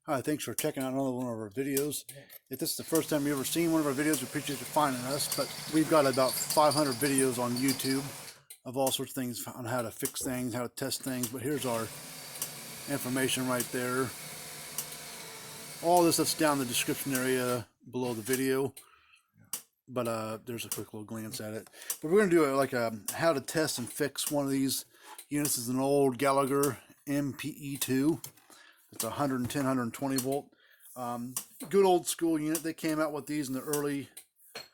Hi, thanks for checking out another one of our videos. If this is the first time you've ever seen one of our videos, we appreciate you finding us, but we've got about 500 videos on YouTube of all sorts of things on how to fix things, how to test things, but here's our information right there. All this stuff's down in the description area below the video, but there's a quick little glance at it. But we're going to do how to test and fix one of these units. This is an old Gallagher MPE2. It's 110, 120 volt. Good old school unit. They came out with these in the early,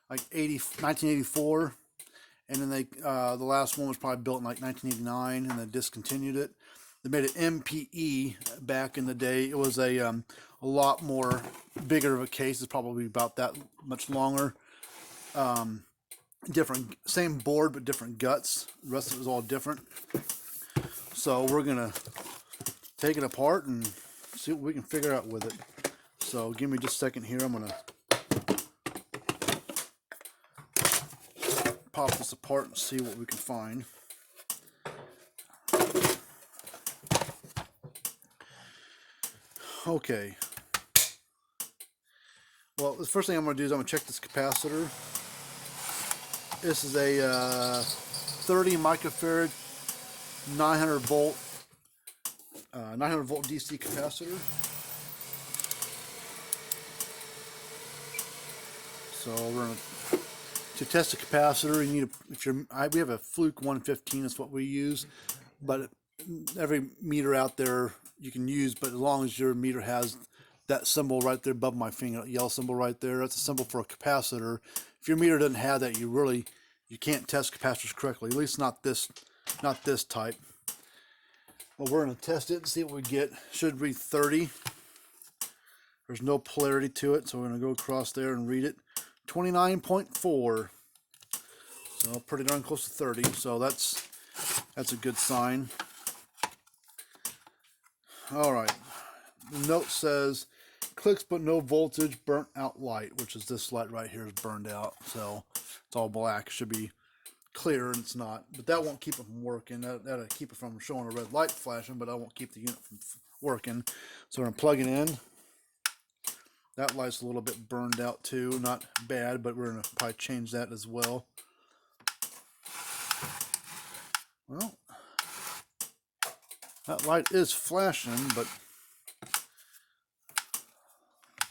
1984. And then the last one was probably built in 1989, and they discontinued it. They made an MPE back in the day. It was a lot more bigger of a case. It's probably about that much longer. Different, same board, but different guts. The rest of it was all different. So we're going to take it apart and see what we can figure out with it. So give me just a second here. I'm going to pop this apart and see what we can find. Okay. Well, the first thing I'm going to do is I'm going to check this capacitor. This is a 30 microfarad 900 volt DC capacitor. So we're going to test a capacitor. You need we have a Fluke 115. That's what we use, but every meter out there you can use, but as long as your meter has that symbol right there above my finger, that yellow symbol right there, that's a symbol for a capacitor. If your meter doesn't have that, you can't test capacitors correctly. At least not this type. Well, we're going to test it and see what we get. Should read 30. There's no polarity to it, so we're going to go across there and read it. 29.4. So pretty darn close to 30. So that's a good sign. All right. The note says clicks but no voltage, burnt out light, which is this light right here is burned out. So it's all black. It should be clear, and it's not. But that won't keep it from working. That'll keep it from showing a red light flashing, but I won't keep the unit from working. So we're going to plug it in. That light's a little bit burned out too. Not bad, but we're going to probably change that as well. Well, that light is flashing, but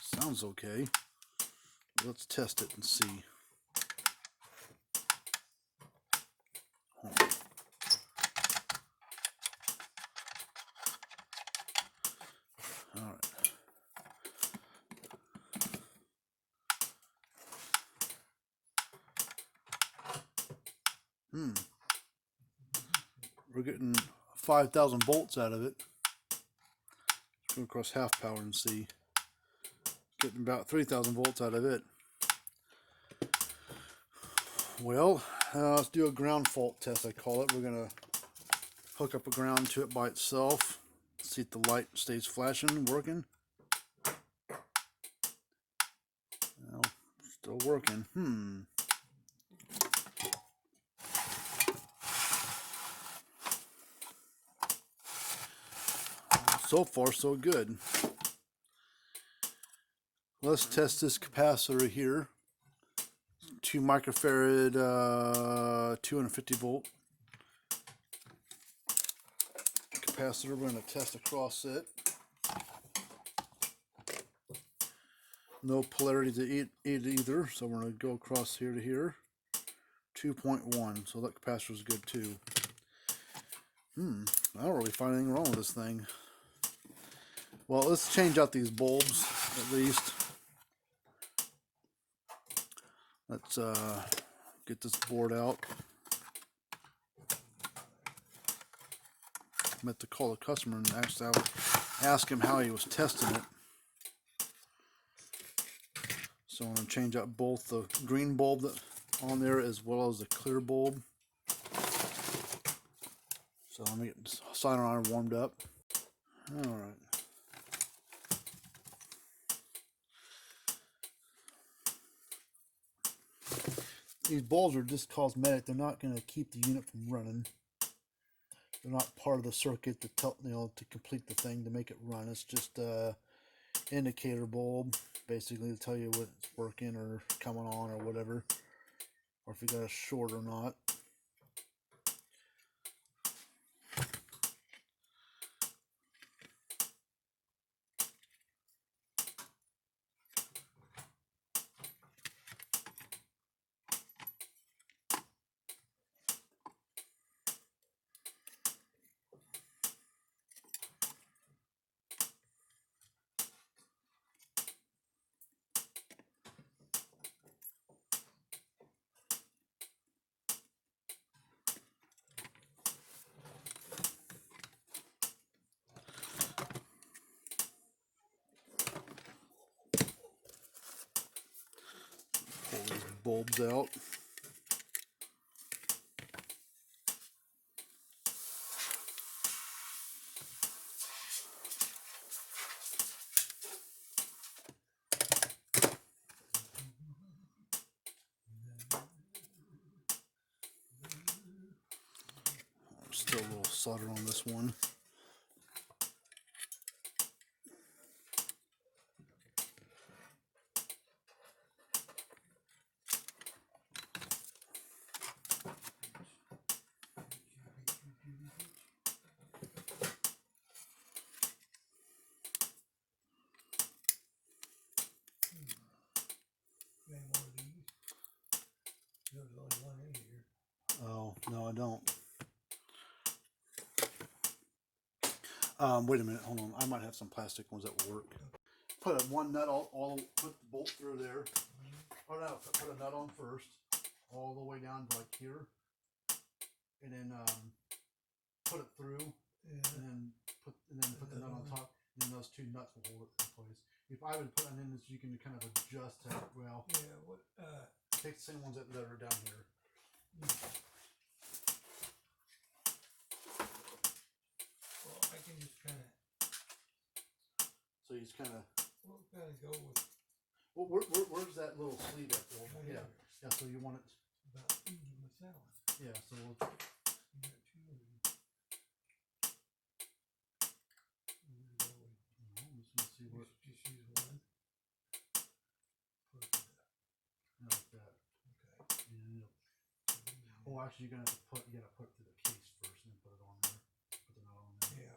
sounds okay. Let's test it and see. All right. We're getting 5,000 volts out of it. Let's go across half power and see. Getting about 3,000 volts out of it. Well, let's do a ground fault test, I call it. We're going to hook up a ground to it by itself. See if the light stays flashing, working. Well, still working. So far, so good. Let's test this capacitor here. 2 microfarad, 250 volt capacitor. We're going to test across it. No polarity to it either, so we're going to go across here to here. 2.1, so that capacitor is good too. I don't really find anything wrong with this thing. Well, let's change out these bulbs at least. Let's get this board out. I meant to call the customer and actually ask him how he was testing it. So I'm going to change out both the green bulb that's on there as well as the clear bulb. So let me get this solder iron warmed up. All right. These bulbs are just cosmetic. They're not going to keep the unit from running. They're not part of the circuit to complete the thing to make it run. It's just indicator bulb, basically to tell you what's working or coming on or whatever, or if you got a short or not. Pull these bulbs out. Still a little solder on this one. Oh, no, I don't. Wait a minute, hold on. I might have some plastic ones that will work. Put one nut put the bolt through there. Put a nut on first, all the way down to like here, and then put it through, and then put the nut on top, and then those two nuts will hold it in place. If I would put it in this, you can kind of adjust that. Well, yeah. Take the same ones that are down here. Well, I can just kind of. So you just kind of. We'll kind of go with. Well, where's that little sleeve at? Yeah. Yeah. So you want it about even with that one. Yeah. So we'll. You got two of them. Let's see what. Just use one. Like that. Okay. And oh, actually, you gotta put it through the case first, and then put it on there. Put the nut on there. Yeah.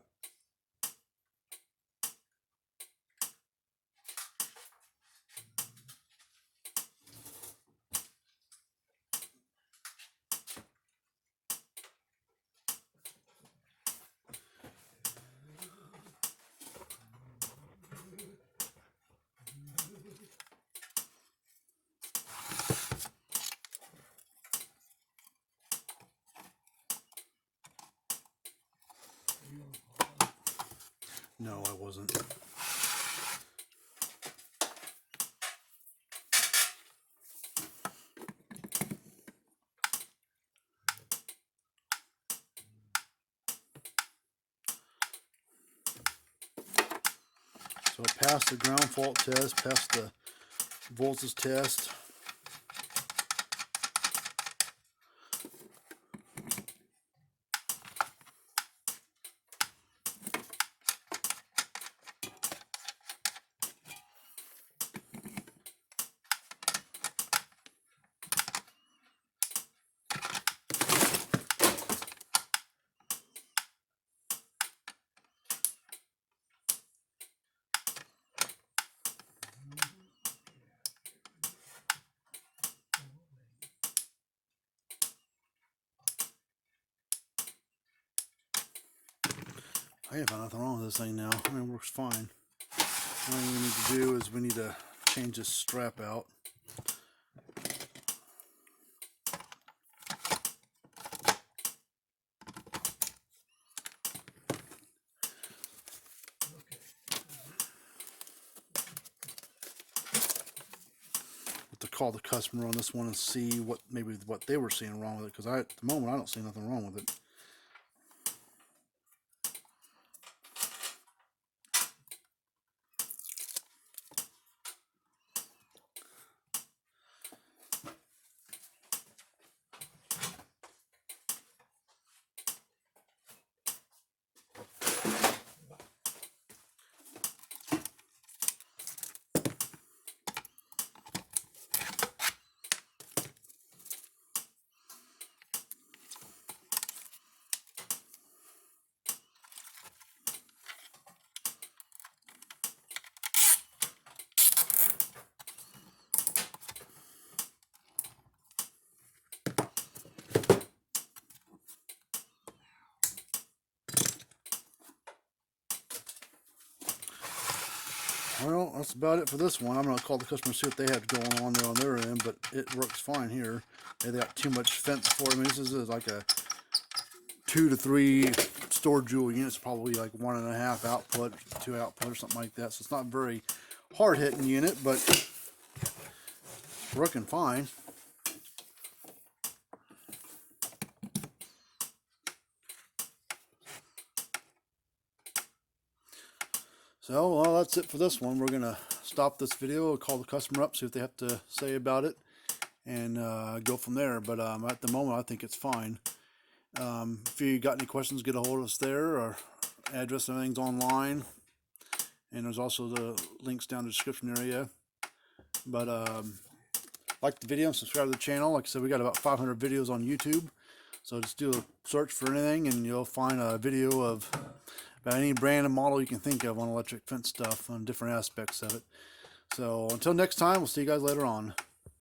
No, I wasn't. So it passed the ground fault test, passed the voltage test. I ain't found nothing wrong with this thing now. I mean, it works fine. All we need to do is we need to change this strap out. To call the customer on this one and see what they were seeing wrong with it, because at the moment I don't see nothing wrong with it. Well, that's about it for this one. I'm going to call the customer, see what they have going on there on their end, but it works fine here. They got too much fence for me. This is like a 2 to 3 storage jewel units, probably like 1.5 output, 2 output or something like that. So it's not a very hard hitting unit, but it's working fine. So, well, that's it for this one. We're going to stop this video, call the customer up, see what they have to say about it, and go from there. But at the moment, I think it's fine. If you got any questions, get a hold of us there. Our address and everything's online. And there's also the links down in the description area. But like the video and subscribe to the channel. Like I said, we got about 500 videos on YouTube. So just do a search for anything and you'll find a video of about any brand and model you can think of on electric fence stuff, on different aspects of it. So until next time, we'll see you guys later on.